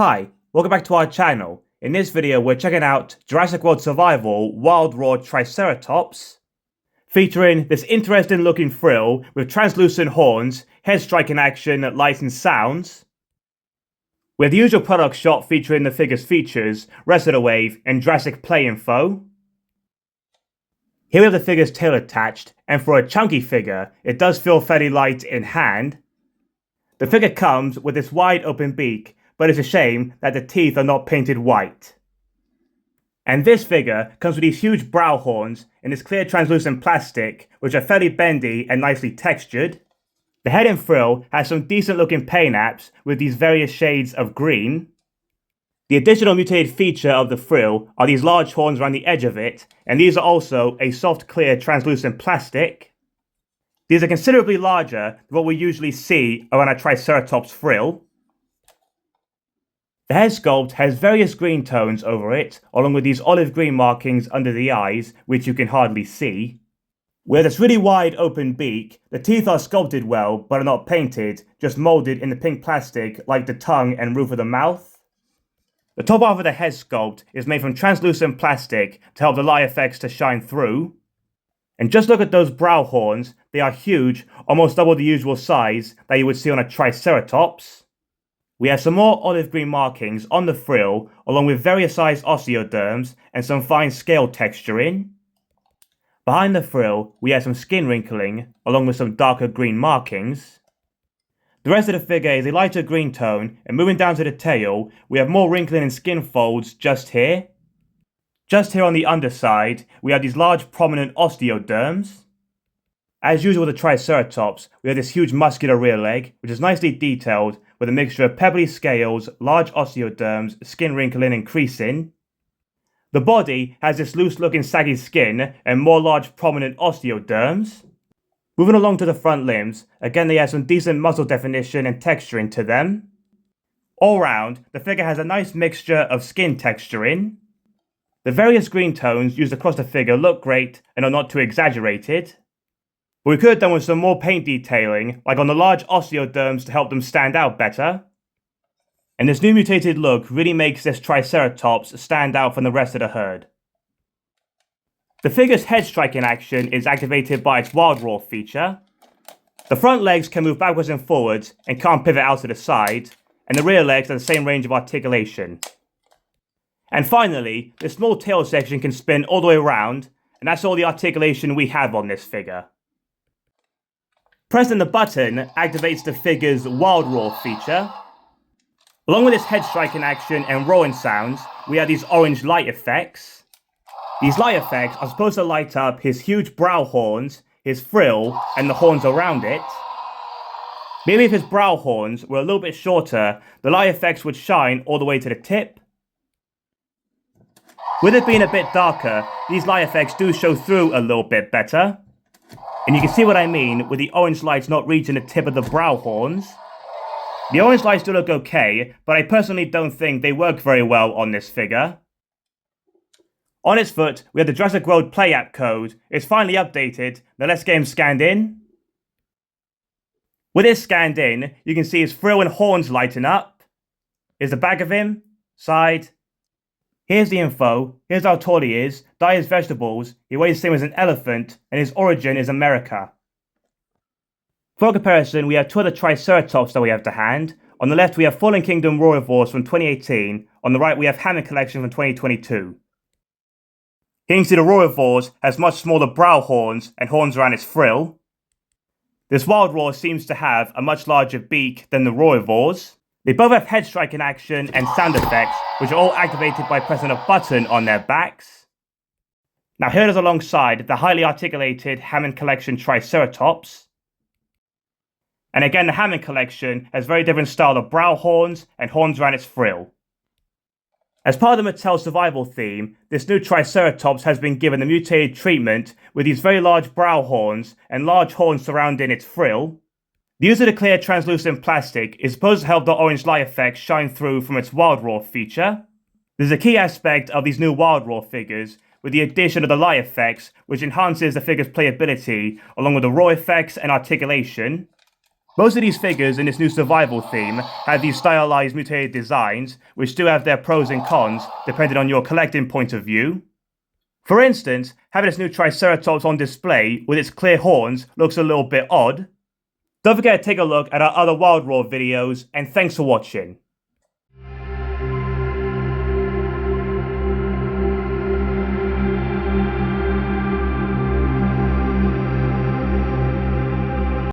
Hi, welcome back to our channel. In this video we're checking out Jurassic World Survival Wild Raw Triceratops, featuring this interesting looking frill with translucent horns, head striking action, lights and sounds. We have the usual product shot featuring the figure's features, rest of the wave and Jurassic play info. Here we have the figure's tail attached, and for a chunky figure it does feel fairly light in hand. The figure comes with this wide open beak, but it's a shame that the teeth are not painted white. And this figure comes with these huge brow horns in this clear translucent plastic, which are fairly bendy and nicely textured. The head and frill has some decent looking paint apps with these various shades of green. The additional mutated feature of the frill are these large horns around the edge of it, and these are also a soft clear translucent plastic. These are considerably larger than what we usually see around a Triceratops frill. The head sculpt has various green tones over it, along with these olive green markings under the eyes, which you can hardly see. With this really wide open beak, the teeth are sculpted well, but are not painted, just moulded in the pink plastic like the tongue and roof of the mouth. The top half of the head sculpt is made from translucent plastic to help the light effects to shine through. And just look at those brow horns, they are huge, almost double the usual size that you would see on a Triceratops. We have some more olive green markings on the frill, along with various sized osteoderms and some fine scale texturing. Behind the frill, we have some skin wrinkling, along with some darker green markings. The rest of the figure is a lighter green tone, and moving down to the tail, we have more wrinkling and skin folds just here. Just here on the underside, we have these large prominent osteoderms. As usual with the Triceratops, we have this huge muscular rear leg, which is nicely detailed with a mixture of pebbly scales, large osteoderms, skin wrinkling and creasing. The body has this loose looking saggy skin and more large prominent osteoderms. Moving along to the front limbs, again they have some decent muscle definition and texturing to them. All round, the figure has a nice mixture of skin texturing. The various green tones used across the figure look great and are not too exaggerated. But we could have done with some more paint detailing, like on the large osteoderms to help them stand out better. And this new mutated look really makes this Triceratops stand out from the rest of the herd. The figure's head striking action is activated by its Wild Raw feature. The front legs can move backwards and forwards and can't pivot out to the side, and the rear legs have the same range of articulation. And finally, the small tail section can spin all the way around, and that's all the articulation we have on this figure. Pressing the button activates the figure's Wild Raw feature. Along with this head striking action and roaring sounds, we have these orange light effects. These light effects are supposed to light up his huge brow horns, his frill, and the horns around it. Maybe if his brow horns were a little bit shorter, the light effects would shine all the way to the tip. With it being a bit darker, these light effects do show through a little bit better. And you can see what I mean with the orange lights not reaching the tip of the brow horns. The orange lights do look okay, but I personally don't think they work very well on this figure. On its foot, we have the Jurassic World Play App code. It's finally updated. Now let's get him scanned in. With it scanned in, you can see his frill and horns lighten up. Here's the back of him, side. Here's the info. Here's how tall he is. Diet is vegetables. He weighs the same as an elephant, and his origin is America. For comparison, we have two other Triceratops that we have to hand. On the left, we have Fallen Kingdom Roivores from 2018. On the right, we have Hammond Collection from 2022. Here you can see the Roivores has much smaller brow horns and horns around its frill. This Wild Raw seems to have a much larger beak than the Roivores. They both have head striking action and sound effects, which are all activated by pressing a button on their backs. Now here it is alongside the highly articulated Hammond Collection Triceratops. And again, the Hammond Collection has very different style of brow horns and horns around its frill. As part of the Mattel survival theme, this new Triceratops has been given the mutated treatment with these very large brow horns and large horns surrounding its frill. The use of the clear translucent plastic is supposed to help the orange light effect shine through from its Wild Raw feature. This is a key aspect of these new Wild Raw figures, with the addition of the light effects, which enhances the figure's playability, along with the raw effects and articulation. Most of these figures in this new survival theme have these stylized mutated designs, which do have their pros and cons depending on your collecting point of view. For instance, having this new Triceratops on display with its clear horns looks a little bit odd. Don't forget to take a look at our other Wild Raw videos, and thanks for watching.